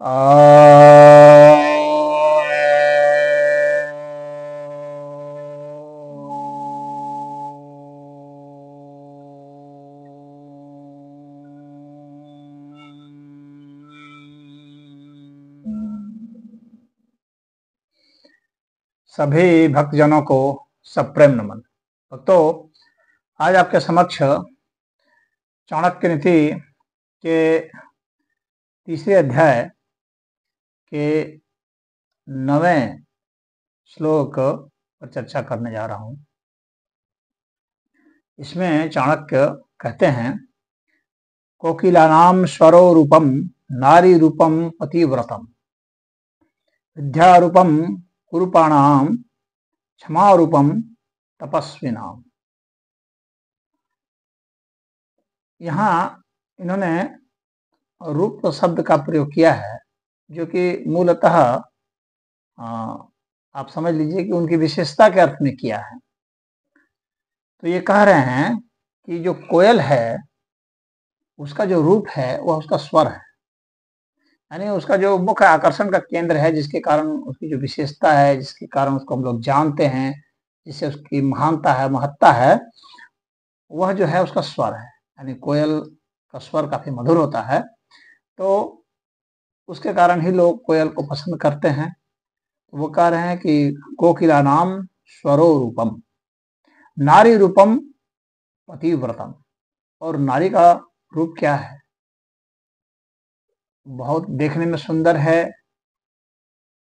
सभी भक्तजनों को सप्रेम नमन। भक्तों, आज आपके समक्ष चाणक्य नीति के तीसरे अध्याय के 9वें श्लोक पर चर्चा करने जा रहा हूं। इसमें चाणक्य कहते हैं, कोकिलानाम स्वरो रूपम नारी रूपम पतिव्रतम, विद्यारूपम कुरूपाणाम, क्षमा रूपम तपस्विनाम। यहाँ इन्होंने रूप शब्द का प्रयोग किया है, जो कि मूलतः आप समझ लीजिए कि उनकी विशेषता के अर्थ में किया है। तो ये कह रहे हैं कि जो कोयल है उसका जो रूप है वह उसका स्वर है, यानी उसका जो मुख्य आकर्षण का केंद्र है, जिसके कारण उसकी जो विशेषता है, जिसके कारण उसको हम लोग जानते हैं, जिससे उसकी महानता है, महत्ता है, वह जो है उसका स्वर है। यानी कोयल का स्वर काफी मधुर होता है, तो उसके कारण ही लोग कोयल को पसंद करते हैं। वो कह रहे हैं कि कोकिला नाम स्वरो रूपम, नारी रूपम पतिव्रतम। और नारी का रूप क्या है? बहुत देखने में सुंदर है,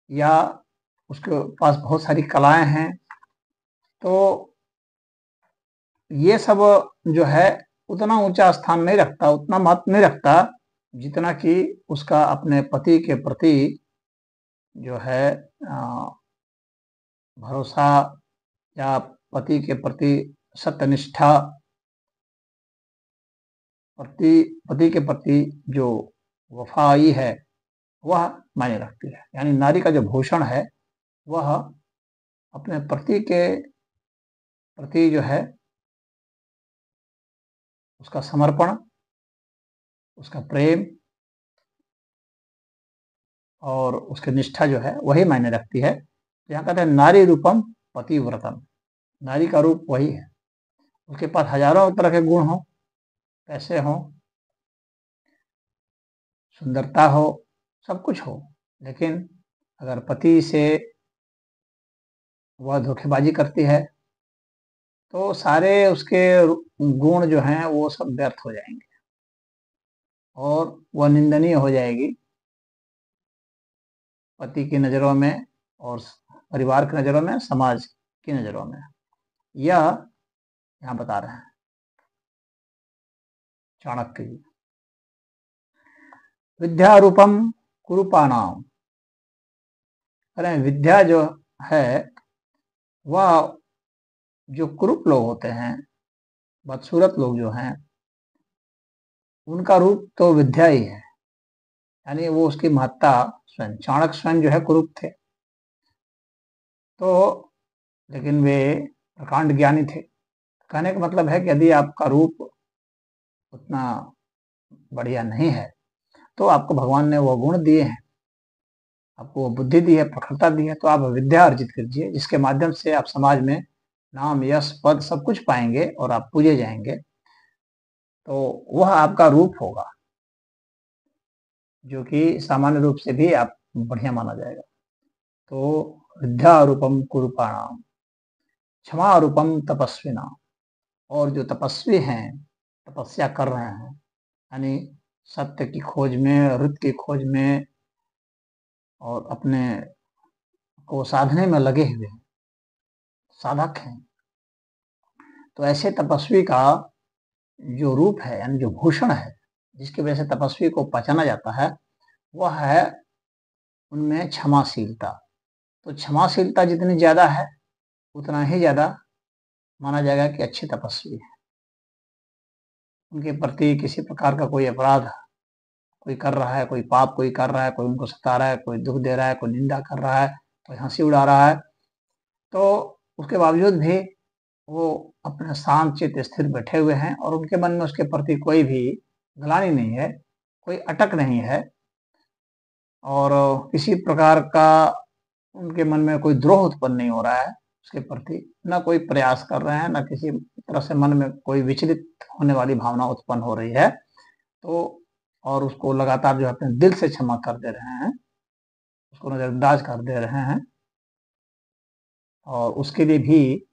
या उसके पास बहुत सारी कलाएं हैं। तो ये सब जो है उतना ऊंचा स्थान नहीं रखता, उतना महत्व नहीं रखता, जितना कि उसका अपने पति के प्रति जो है भरोसा, या पति के प्रति सत्यनिष्ठा, पति के प्रति जो वफाई है वह मायने रखती है। यानी नारी का जो भूषण है वह अपने पति के प्रति जो है उसका समर्पण, उसका प्रेम और उसकी निष्ठा जो है वही मायने रखती है। यहाँ कहते हैं नारी रूपम पतिव्रतम, नारी का रूप वही है। उसके पास हजारों तरह के गुण हो, पैसे हो, सुंदरता हो, सब कुछ हो, लेकिन अगर पति से वह धोखेबाजी करती है तो सारे उसके गुण जो हैं वो सब व्यर्थ हो जाएंगे और वह निंदनीय हो जाएगी पति की नज़रों में, और परिवार की नज़रों में, समाज की नज़रों में। यह यहाँ बता रहे हैं चाणक्य जी। विद्या रूपम कुरूपाणाम, अरे विद्या जो है वह जो कुरूप लोग होते हैं, बदसूरत लोग जो हैं, उनका रूप तो विद्या ही है। यानी वो उसकी महत्ता स्वयं, चाणक्य स्वयं जो है कुरूप थे, तो लेकिन वे प्रकांड ज्ञानी थे। कहने का मतलब है कि यदि आपका रूप उतना बढ़िया नहीं है तो आपको भगवान ने वो गुण दिए हैं, आपको वो बुद्धि दी है, प्रखरता दी है, तो आप विद्या अर्जित कीजिए, जिसके माध्यम से आप समाज में नाम, यश, पद सब कुछ पाएंगे और आप पूजे जाएंगे। तो वह आपका रूप होगा, जो कि सामान्य रूप से भी आप बढ़िया माना जाएगा। तो विद्या रूपम कुरूपाणाम, क्षमा रूपम तपस्विना। और जो तपस्वी हैं, तपस्या कर रहे हैं, यानी सत्य की खोज में, हृत की खोज में, और अपने को साधने में लगे हुए हैं, साधक हैं, तो ऐसे तपस्वी का जो रूप है, यानी जो भूषण है, जिसकी वजह से तपस्वी को पहचाना जाता है, वह है उनमें क्षमाशीलता। तो क्षमाशीलता जितनी ज्यादा है उतना ही ज्यादा माना जाएगा कि अच्छे तपस्वी है। उनके प्रति किसी प्रकार का कोई अपराध कोई कर रहा है, कोई पाप कोई कर रहा है, कोई उनको सता रहा है, कोई दुख दे रहा है, कोई निंदा कर रहा है, कोई हंसी उड़ा रहा है, तो उसके बावजूद भी वो अपने शांत चित्त स्थिर बैठे हुए हैं और उनके मन में उसके प्रति कोई भी ग्लानि नहीं है, कोई अटक नहीं है। और किसी प्रकार का उनके मन में कोई द्रोह उत्पन्न नहीं हो रहा है उसके प्रति, ना कोई प्रयास कर रहे हैं, ना किसी तरह से मन में कोई विचलित होने वाली भावना उत्पन्न हो रही है, तो और उसको लगातार जो अपने दिल से क्षमा कर दे रहे हैं, उसको नजरअंदाज कर दे रहे हैं और उसके लिए भी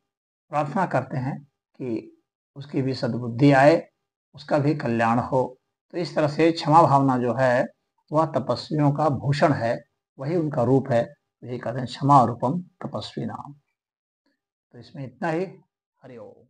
प्रार्थना करते हैं कि उसकी भी सद्बुद्धि आए, उसका भी कल्याण हो। तो इस तरह से क्षमा भावना जो है वह तपस्वियों का भूषण है, वही उनका रूप है। यही कहते हैं क्षमा रूपम तपस्वी नाम। तो इसमें इतना ही। हरि ओम।